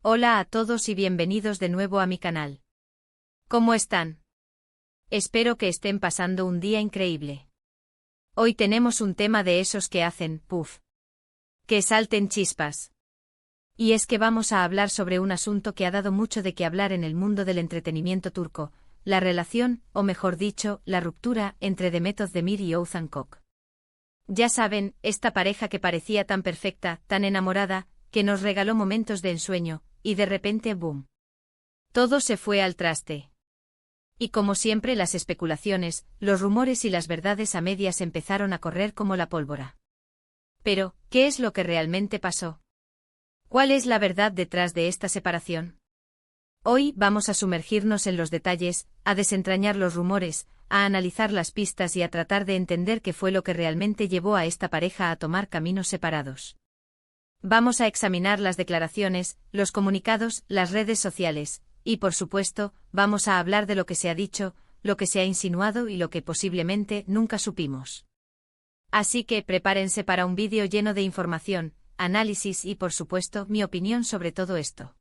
Hola a todos y bienvenidos de nuevo a mi canal. ¿Cómo están? Espero que estén pasando un día increíble. Hoy tenemos un tema de esos que hacen puff. Que salten chispas. Y es que vamos a hablar sobre un asunto que ha dado mucho de qué hablar en el mundo del entretenimiento turco, la relación, o mejor dicho, la ruptura, entre Demet Özdemir y Oğuzhan Koç. Ya saben, esta pareja que parecía tan perfecta, tan enamorada, que nos regaló momentos de ensueño, y de repente ¡boom! Todo se fue al traste. Y como siempre las especulaciones, los rumores y las verdades a medias empezaron a correr como la pólvora. Pero, ¿qué es lo que realmente pasó? ¿Cuál es la verdad detrás de esta separación? Hoy vamos a sumergirnos en los detalles, a desentrañar los rumores, a analizar las pistas y a tratar de entender qué fue lo que realmente llevó a esta pareja a tomar caminos separados. Vamos a examinar las declaraciones, los comunicados, las redes sociales, y por supuesto, vamos a hablar de lo que se ha dicho, lo que se ha insinuado y lo que posiblemente nunca supimos. Así que prepárense para un vídeo lleno de información, análisis y por supuesto mi opinión sobre todo esto.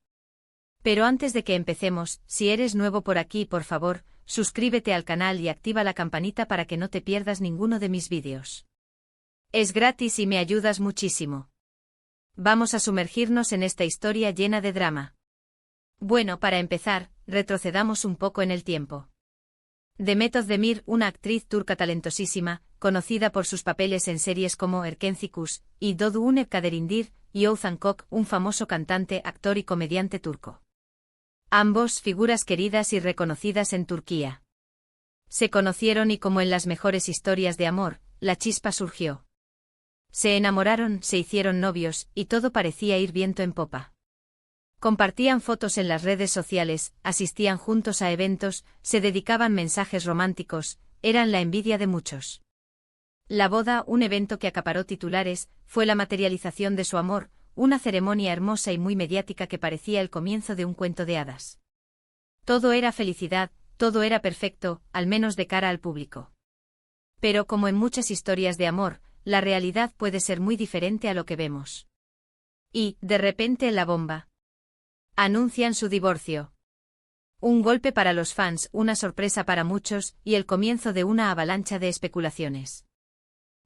Pero antes de que empecemos, si eres nuevo por aquí, por favor, suscríbete al canal y activa la campanita para que no te pierdas ninguno de mis vídeos. Es gratis y me ayudas muchísimo. Vamos a sumergirnos en esta historia llena de drama. Bueno, para empezar, retrocedamos un poco en el tiempo. Demet Özdemir, una actriz turca talentosísima, conocida por sus papeles en series como Erkenci y Doğduğun Kaderindir, y Oğuzhan Koç, un famoso cantante, actor y comediante turco. Ambos figuras queridas y reconocidas en Turquía. Se conocieron y como en las mejores historias de amor, la chispa surgió. Se enamoraron, se hicieron novios, y todo parecía ir viento en popa. Compartían fotos en las redes sociales, asistían juntos a eventos, se dedicaban mensajes románticos, eran la envidia de muchos. La boda, un evento que acaparó titulares, fue la materialización de su amor, una ceremonia hermosa y muy mediática que parecía el comienzo de un cuento de hadas. Todo era felicidad, todo era perfecto, al menos de cara al público. Pero como en muchas historias de amor, la realidad puede ser muy diferente a lo que vemos. Y, de repente, la bomba. Anuncian su divorcio. Un golpe para los fans, una sorpresa para muchos, y el comienzo de una avalancha de especulaciones.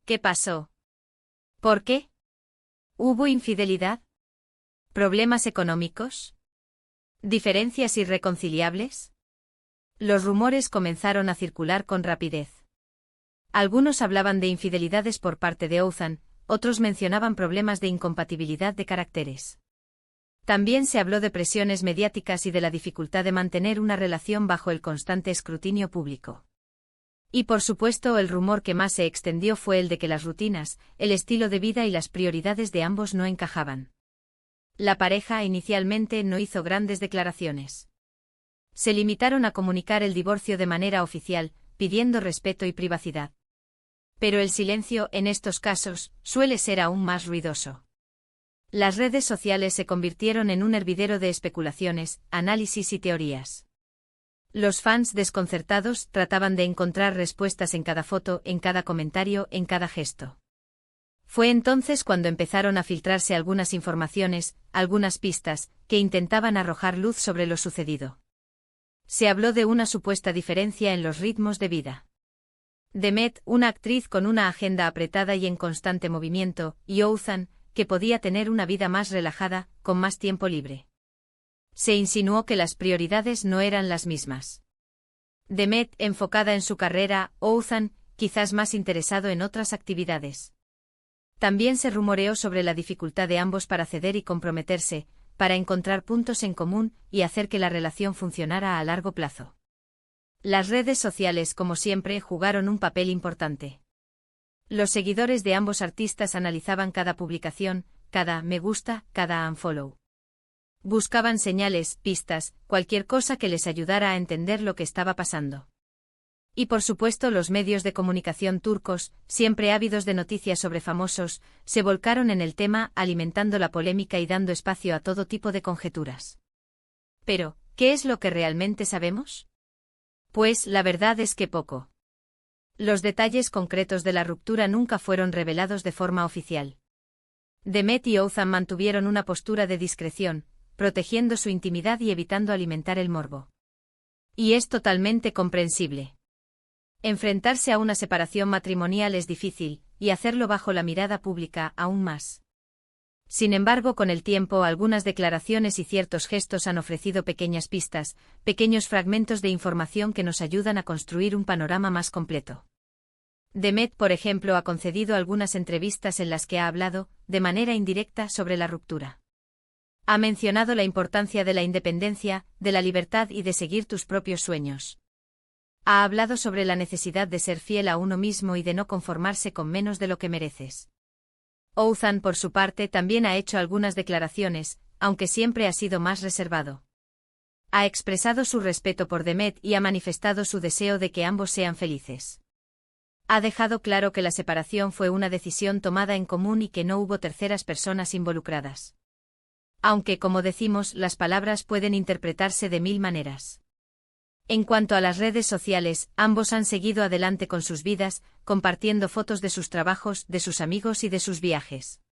¿Qué pasó? ¿Por qué? ¿Hubo infidelidad? ¿Problemas económicos? ¿Diferencias irreconciliables? Los rumores comenzaron a circular con rapidez. Algunos hablaban de infidelidades por parte de Oğuzhan, otros mencionaban problemas de incompatibilidad de caracteres. También se habló de presiones mediáticas y de la dificultad de mantener una relación bajo el constante escrutinio público. Y por supuesto el rumor que más se extendió fue el de que las rutinas, el estilo de vida y las prioridades de ambos no encajaban. La pareja inicialmente no hizo grandes declaraciones. Se limitaron a comunicar el divorcio de manera oficial, pidiendo respeto y privacidad. Pero el silencio, en estos casos, suele ser aún más ruidoso. Las redes sociales se convirtieron en un hervidero de especulaciones, análisis y teorías. Los fans desconcertados trataban de encontrar respuestas en cada foto, en cada comentario, en cada gesto. Fue entonces cuando empezaron a filtrarse algunas informaciones, algunas pistas, que intentaban arrojar luz sobre lo sucedido. Se habló de una supuesta diferencia en los ritmos de vida. Demet, una actriz con una agenda apretada y en constante movimiento, y Oğuzhan, que podía tener una vida más relajada, con más tiempo libre. Se insinuó que las prioridades no eran las mismas. Demet, enfocada en su carrera, Oğuzhan, quizás más interesado en otras actividades. También se rumoreó sobre la dificultad de ambos para ceder y comprometerse, para encontrar puntos en común y hacer que la relación funcionara a largo plazo. Las redes sociales, como siempre, jugaron un papel importante. Los seguidores de ambos artistas analizaban cada publicación, cada me gusta, cada unfollow. Buscaban señales, pistas, cualquier cosa que les ayudara a entender lo que estaba pasando. Y por supuesto los medios de comunicación turcos, siempre ávidos de noticias sobre famosos, se volcaron en el tema, alimentando la polémica y dando espacio a todo tipo de conjeturas. Pero, ¿qué es lo que realmente sabemos? Pues la verdad es que poco. Los detalles concretos de la ruptura nunca fueron revelados de forma oficial. Demet y Oğuzhan mantuvieron una postura de discreción, protegiendo su intimidad y evitando alimentar el morbo. Y es totalmente comprensible. Enfrentarse a una separación matrimonial es difícil, y hacerlo bajo la mirada pública aún más. Sin embargo, con el tiempo, algunas declaraciones y ciertos gestos han ofrecido pequeñas pistas, pequeños fragmentos de información que nos ayudan a construir un panorama más completo. Demet, por ejemplo, ha concedido algunas entrevistas en las que ha hablado, de manera indirecta, sobre la ruptura. Ha mencionado la importancia de la independencia, de la libertad y de seguir tus propios sueños. Ha hablado sobre la necesidad de ser fiel a uno mismo y de no conformarse con menos de lo que mereces. Ouzhan, por su parte, también ha hecho algunas declaraciones, aunque siempre ha sido más reservado. Ha expresado su respeto por Demet y ha manifestado su deseo de que ambos sean felices. Ha dejado claro que la separación fue una decisión tomada en común y que no hubo terceras personas involucradas. Aunque, como decimos, las palabras pueden interpretarse de mil maneras. En cuanto a las redes sociales, ambos han seguido adelante con sus vidas, compartiendo fotos de sus trabajos, de sus amigos y de sus viajes.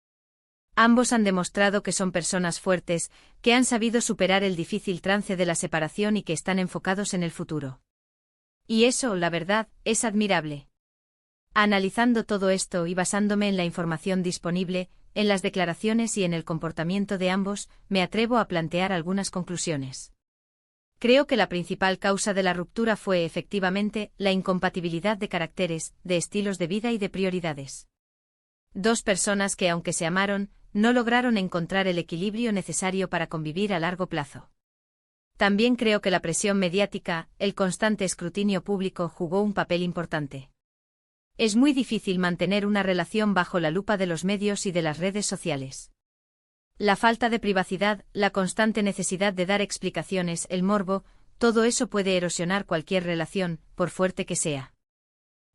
Ambos han demostrado que son personas fuertes, que han sabido superar el difícil trance de la separación y que están enfocados en el futuro. Y eso, la verdad, es admirable. Analizando todo esto y basándome en la información disponible, en las declaraciones y en el comportamiento de ambos, me atrevo a plantear algunas conclusiones. Creo que la principal causa de la ruptura fue efectivamente la incompatibilidad de caracteres, de estilos de vida y de prioridades. Dos personas que, aunque se amaron, no lograron encontrar el equilibrio necesario para convivir a largo plazo. También creo que la presión mediática, el constante escrutinio público jugó un papel importante. Es muy difícil mantener una relación bajo la lupa de los medios y de las redes sociales. La falta de privacidad, la constante necesidad de dar explicaciones, el morbo, todo eso puede erosionar cualquier relación, por fuerte que sea.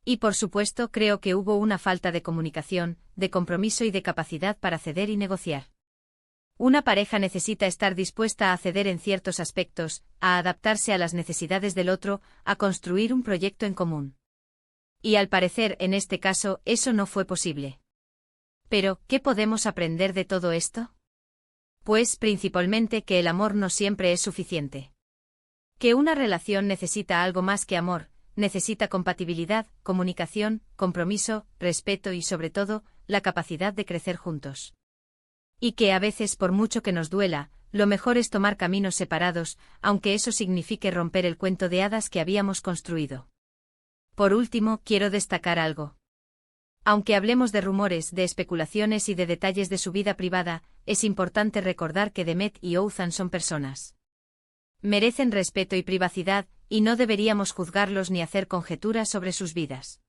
Y por supuesto, creo que hubo una falta de comunicación, de compromiso y de capacidad para ceder y negociar. Una pareja necesita estar dispuesta a ceder en ciertos aspectos, a adaptarse a las necesidades del otro, a construir un proyecto en común. Y al parecer, en este caso, eso no fue posible. Pero, ¿qué podemos aprender de todo esto? Pues, principalmente, que el amor no siempre es suficiente. Que una relación necesita algo más que amor, necesita compatibilidad, comunicación, compromiso, respeto y, sobre todo, la capacidad de crecer juntos. Y que a veces, por mucho que nos duela, lo mejor es tomar caminos separados, aunque eso signifique romper el cuento de hadas que habíamos construido. Por último, quiero destacar algo. Aunque hablemos de rumores, de especulaciones y de detalles de su vida privada, es importante recordar que Demet y Ouzhan son personas. Merecen respeto y privacidad, y no deberíamos juzgarlos ni hacer conjeturas sobre sus vidas.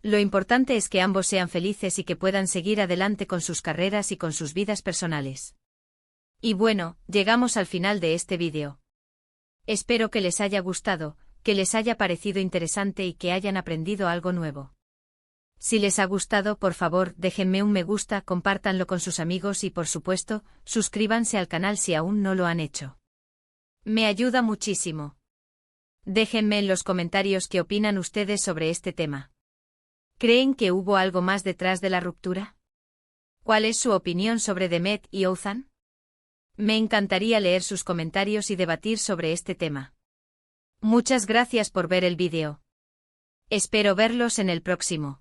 Lo importante es que ambos sean felices y que puedan seguir adelante con sus carreras y con sus vidas personales. Y bueno, llegamos al final de este vídeo. Espero que les haya gustado, que les haya parecido interesante y que hayan aprendido algo nuevo. Si les ha gustado, por favor, déjenme un me gusta, compártanlo con sus amigos y, por supuesto, suscríbanse al canal si aún no lo han hecho. Me ayuda muchísimo. Déjenme en los comentarios qué opinan ustedes sobre este tema. ¿Creen que hubo algo más detrás de la ruptura? ¿Cuál es su opinión sobre Demet y Ouzhan? Me encantaría leer sus comentarios y debatir sobre este tema. Muchas gracias por ver el vídeo. Espero verlos en el próximo.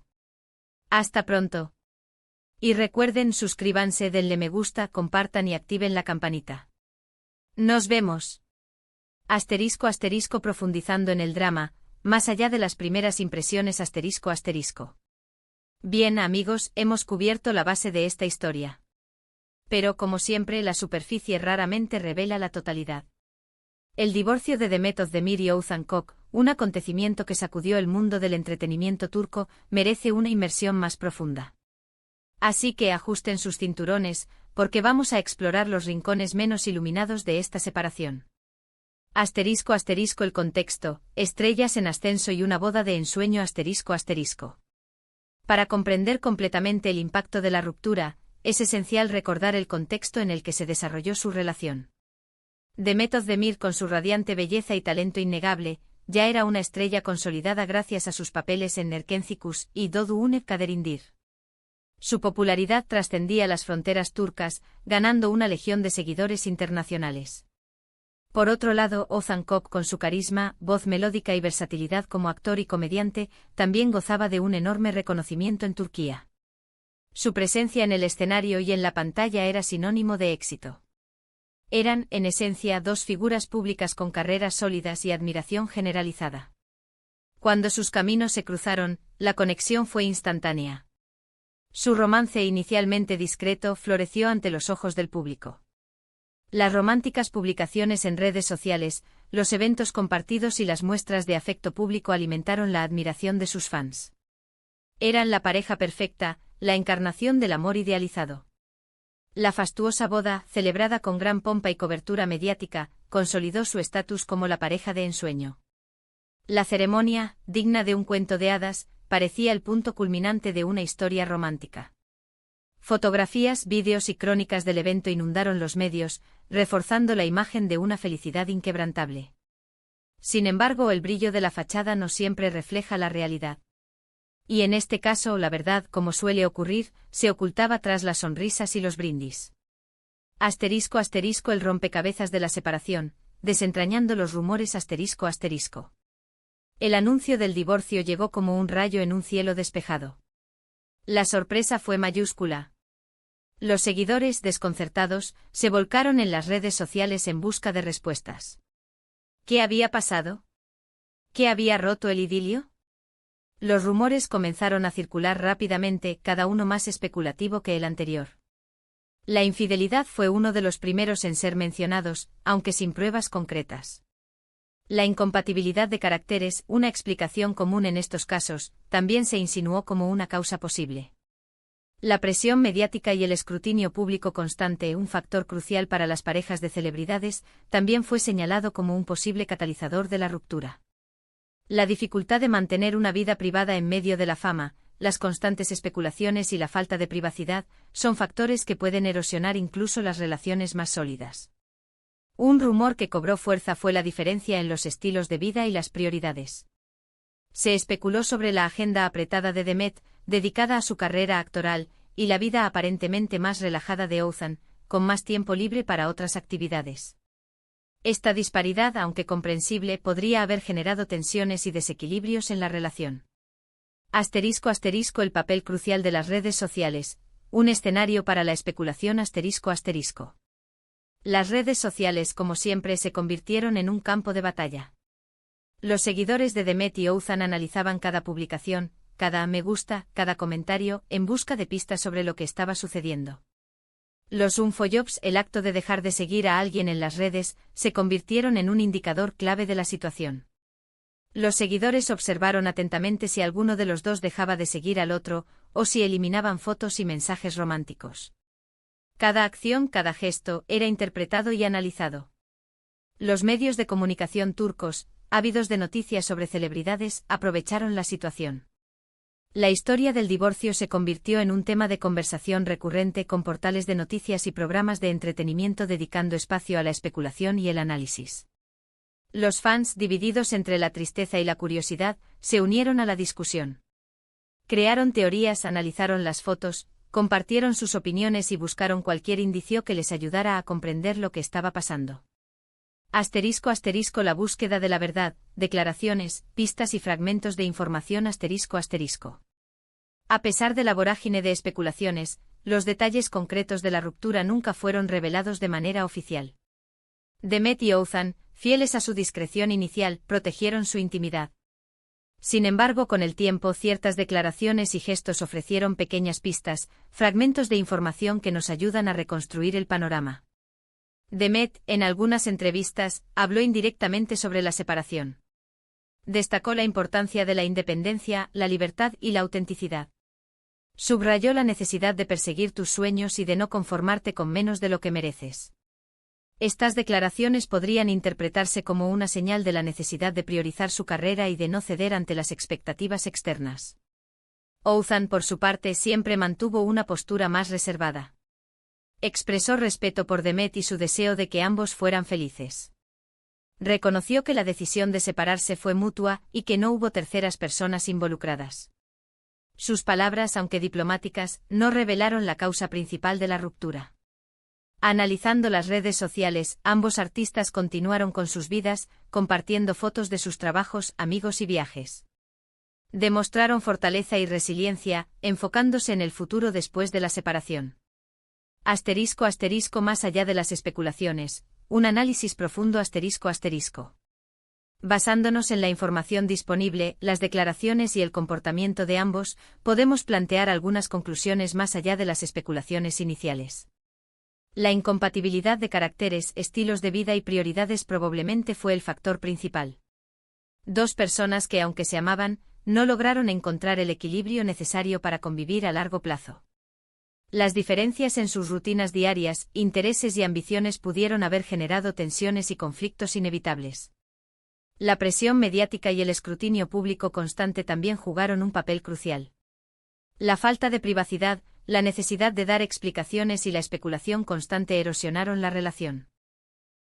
Hasta pronto. Y recuerden, suscríbanse, denle me gusta, compartan y activen la campanita. Nos vemos. *** profundizando en el drama, más allá de las primeras impresiones ***. Bien amigos, hemos cubierto la base de esta historia. Pero como siempre, la superficie raramente revela la totalidad. El divorcio de Demet Özdemir y Oğuzhan Koç, un acontecimiento que sacudió el mundo del entretenimiento turco, merece una inmersión más profunda. Así que ajusten sus cinturones, porque vamos a explorar los rincones menos iluminados de esta separación. ***, el contexto, estrellas en ascenso y una boda de ensueño ***. Para comprender completamente el impacto de la ruptura, es esencial recordar el contexto en el que se desarrolló su relación. Demet Özdemir, con su radiante belleza y talento innegable, ya era una estrella consolidada gracias a sus papeles en Erkenci Kuş y Doğdu Une Kaderindir. Su popularidad trascendía las fronteras turcas, ganando una legión de seguidores internacionales. Por otro lado, Ozan Koç, con su carisma, voz melódica y versatilidad como actor y comediante, también gozaba de un enorme reconocimiento en Turquía. Su presencia en el escenario y en la pantalla era sinónimo de éxito. Eran, en esencia, dos figuras públicas con carreras sólidas y admiración generalizada. Cuando sus caminos se cruzaron, la conexión fue instantánea. Su romance, inicialmente discreto, floreció ante los ojos del público. Las románticas publicaciones en redes sociales, los eventos compartidos y las muestras de afecto público alimentaron la admiración de sus fans. Eran la pareja perfecta, la encarnación del amor idealizado. La fastuosa boda, celebrada con gran pompa y cobertura mediática, consolidó su estatus como la pareja de ensueño. La ceremonia, digna de un cuento de hadas, parecía el punto culminante de una historia romántica. Fotografías, vídeos y crónicas del evento inundaron los medios, reforzando la imagen de una felicidad inquebrantable. Sin embargo, el brillo de la fachada no siempre refleja la realidad. Y en este caso, la verdad, como suele ocurrir, se ocultaba tras las sonrisas y los brindis. Asterisco asterisco el rompecabezas de la separación, desentrañando los rumores asterisco asterisco. El anuncio del divorcio llegó como un rayo en un cielo despejado. La sorpresa fue mayúscula. Los seguidores, desconcertados, se volcaron en las redes sociales en busca de respuestas. ¿Qué había pasado? ¿Qué había roto el idilio? Los rumores comenzaron a circular rápidamente, cada uno más especulativo que el anterior. La infidelidad fue uno de los primeros en ser mencionados, aunque sin pruebas concretas. La incompatibilidad de caracteres, una explicación común en estos casos, también se insinuó como una causa posible. La presión mediática y el escrutinio público constante, un factor crucial para las parejas de celebridades, también fue señalado como un posible catalizador de la ruptura. La dificultad de mantener una vida privada en medio de la fama, las constantes especulaciones y la falta de privacidad, son factores que pueden erosionar incluso las relaciones más sólidas. Un rumor que cobró fuerza fue la diferencia en los estilos de vida y las prioridades. Se especuló sobre la agenda apretada de Demet, dedicada a su carrera actoral, y la vida aparentemente más relajada de Ozan, con más tiempo libre para otras actividades. Esta disparidad, aunque comprensible, podría haber generado tensiones y desequilibrios en la relación. Asterisco asterisco el papel crucial de las redes sociales, un escenario para la especulación asterisco asterisco. Las redes sociales, como siempre, se convirtieron en un campo de batalla. Los seguidores de Demet y Ozan analizaban cada publicación, cada me gusta, cada comentario, en busca de pistas sobre lo que estaba sucediendo. Los unfollowers, el acto de dejar de seguir a alguien en las redes, se convirtieron en un indicador clave de la situación. Los seguidores observaron atentamente si alguno de los dos dejaba de seguir al otro, o si eliminaban fotos y mensajes románticos. Cada acción, cada gesto, era interpretado y analizado. Los medios de comunicación turcos, ávidos de noticias sobre celebridades, aprovecharon la situación. La historia del divorcio se convirtió en un tema de conversación recurrente con portales de noticias y programas de entretenimiento dedicando espacio a la especulación y el análisis. Los fans, divididos entre la tristeza y la curiosidad, se unieron a la discusión. Crearon teorías, analizaron las fotos, compartieron sus opiniones y buscaron cualquier indicio que les ayudara a comprender lo que estaba pasando. Asterisco asterisco la búsqueda de la verdad, declaraciones, pistas y fragmentos de información asterisco asterisco. A pesar de la vorágine de especulaciones, los detalles concretos de la ruptura nunca fueron revelados de manera oficial. Demet y Ozan, fieles a su discreción inicial, protegieron su intimidad. Sin embargo, con el tiempo, ciertas declaraciones y gestos ofrecieron pequeñas pistas, fragmentos de información que nos ayudan a reconstruir el panorama. Demet, en algunas entrevistas, habló indirectamente sobre la separación. Destacó la importancia de la independencia, la libertad y la autenticidad. Subrayó la necesidad de perseguir tus sueños y de no conformarte con menos de lo que mereces. Estas declaraciones podrían interpretarse como una señal de la necesidad de priorizar su carrera y de no ceder ante las expectativas externas. Ozan, por su parte, siempre mantuvo una postura más reservada. Expresó respeto por Demet y su deseo de que ambos fueran felices. Reconoció que la decisión de separarse fue mutua y que no hubo terceras personas involucradas. Sus palabras, aunque diplomáticas, no revelaron la causa principal de la ruptura. Analizando las redes sociales, ambos artistas continuaron con sus vidas, compartiendo fotos de sus trabajos, amigos y viajes. Demostraron fortaleza y resiliencia, enfocándose en el futuro después de la separación. Asterisco asterisco más allá de las especulaciones, un análisis profundo asterisco asterisco. Basándonos en la información disponible, las declaraciones y el comportamiento de ambos, podemos plantear algunas conclusiones más allá de las especulaciones iniciales. La incompatibilidad de caracteres, estilos de vida y prioridades probablemente fue el factor principal. Dos personas que, aunque se amaban, no lograron encontrar el equilibrio necesario para convivir a largo plazo. Las diferencias en sus rutinas diarias, intereses y ambiciones pudieron haber generado tensiones y conflictos inevitables. La presión mediática y el escrutinio público constante también jugaron un papel crucial. La falta de privacidad, la necesidad de dar explicaciones y la especulación constante erosionaron la relación.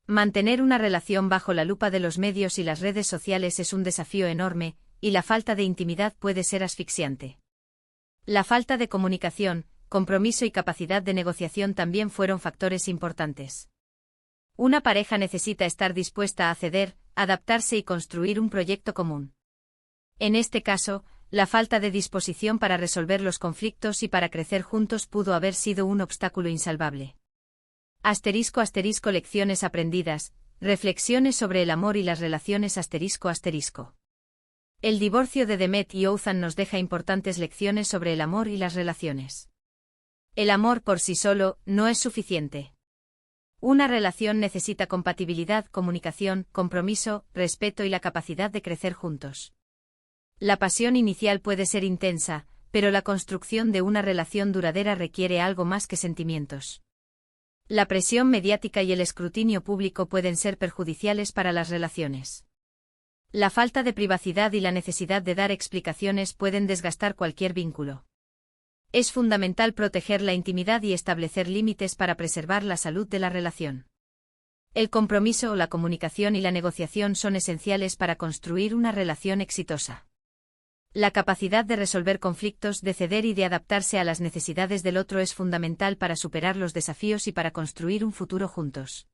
Mantener una relación bajo la lupa de los medios y las redes sociales es un desafío enorme, y la falta de intimidad puede ser asfixiante. La falta de comunicación, compromiso y capacidad de negociación también fueron factores importantes. Una pareja necesita estar dispuesta a ceder, adaptarse y construir un proyecto común. En este caso, la falta de disposición para resolver los conflictos y para crecer juntos pudo haber sido un obstáculo insalvable. Asterisco asterisco lecciones aprendidas, reflexiones sobre el amor y las relaciones asterisco asterisco. El divorcio de Demet y Oğuzhan nos deja importantes lecciones sobre el amor y las relaciones. El amor por sí solo no es suficiente. Una relación necesita compatibilidad, comunicación, compromiso, respeto y la capacidad de crecer juntos. La pasión inicial puede ser intensa, pero la construcción de una relación duradera requiere algo más que sentimientos. La presión mediática y el escrutinio público pueden ser perjudiciales para las relaciones. La falta de privacidad y la necesidad de dar explicaciones pueden desgastar cualquier vínculo. Es fundamental proteger la intimidad y establecer límites para preservar la salud de la relación. El compromiso, la comunicación y la negociación son esenciales para construir una relación exitosa. La capacidad de resolver conflictos, de ceder y de adaptarse a las necesidades del otro es fundamental para superar los desafíos y para construir un futuro juntos.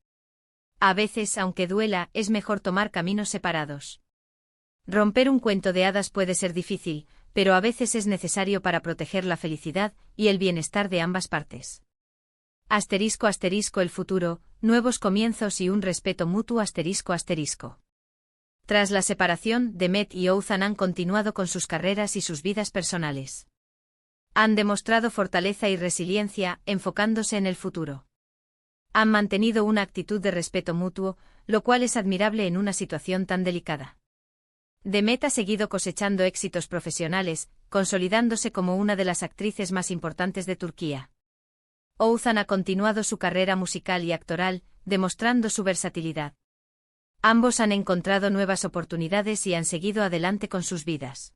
A veces, aunque duela, es mejor tomar caminos separados. Romper un cuento de hadas puede ser difícil, pero a veces es necesario para proteger la felicidad y el bienestar de ambas partes. Asterisco asterisco el futuro, nuevos comienzos y un respeto mutuo asterisco asterisco. Tras la separación, Demet y Oğuzhan han continuado con sus carreras y sus vidas personales. Han demostrado fortaleza y resiliencia, enfocándose en el futuro. Han mantenido una actitud de respeto mutuo, lo cual es admirable en una situación tan delicada. Demet ha seguido cosechando éxitos profesionales, consolidándose como una de las actrices más importantes de Turquía. Oğuzhan ha continuado su carrera musical y actoral, demostrando su versatilidad. Ambos han encontrado nuevas oportunidades y han seguido adelante con sus vidas.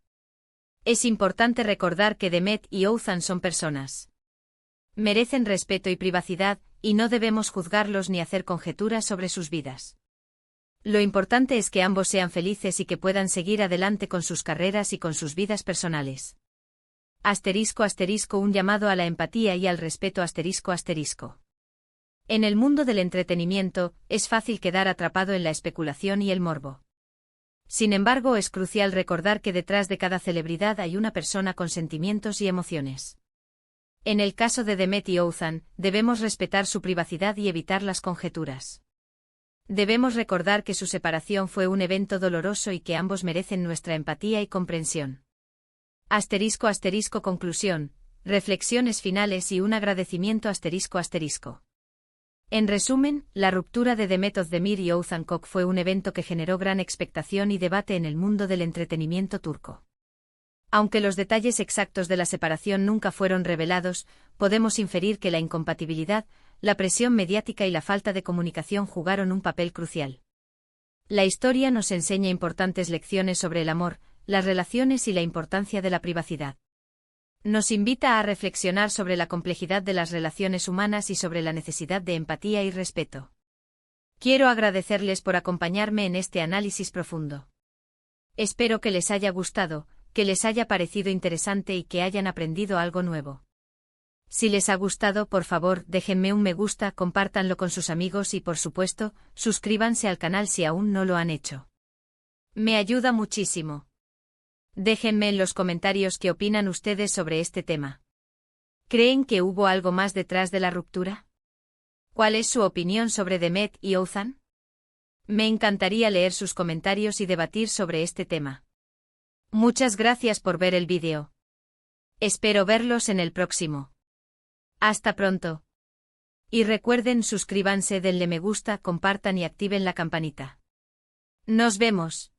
Es importante recordar que Demet y Oğuzhan son personas. Merecen respeto y privacidad, y no debemos juzgarlos ni hacer conjeturas sobre sus vidas. Lo importante es que ambos sean felices y que puedan seguir adelante con sus carreras y con sus vidas personales. Asterisco asterisco un llamado a la empatía y al respeto asterisco asterisco. En el mundo del entretenimiento, es fácil quedar atrapado en la especulación y el morbo. Sin embargo, es crucial recordar que detrás de cada celebridad hay una persona con sentimientos y emociones. En el caso de Demet y Oğuzhan, debemos respetar su privacidad y evitar las conjeturas. Debemos recordar que su separación fue un evento doloroso y que ambos merecen nuestra empatía y comprensión. Asterisco asterisco conclusión, reflexiones finales y un agradecimiento asterisco asterisco. En resumen, la ruptura de Demet Özdemir y Oğuzhan Koç fue un evento que generó gran expectación y debate en el mundo del entretenimiento turco. Aunque los detalles exactos de la separación nunca fueron revelados, podemos inferir que la incompatibilidad, la presión mediática y la falta de comunicación jugaron un papel crucial. La historia nos enseña importantes lecciones sobre el amor, las relaciones y la importancia de la privacidad. Nos invita a reflexionar sobre la complejidad de las relaciones humanas y sobre la necesidad de empatía y respeto. Quiero agradecerles por acompañarme en este análisis profundo. Espero que les haya gustado. que les haya parecido interesante y que hayan aprendido algo nuevo. Si les ha gustado, por favor, déjenme un me gusta, compártanlo con sus amigos y, por supuesto, suscríbanse al canal si aún no lo han hecho. Me ayuda muchísimo. Déjenme en los comentarios qué opinan ustedes sobre este tema. ¿Creen que hubo algo más detrás de la ruptura? ¿Cuál es su opinión sobre Demet y Ouzhan? Me encantaría leer sus comentarios y debatir sobre este tema. Muchas gracias por ver el vídeo. Espero verlos en el próximo. Hasta pronto. Y recuerden suscríbanse, denle me gusta, compartan y activen la campanita. Nos vemos.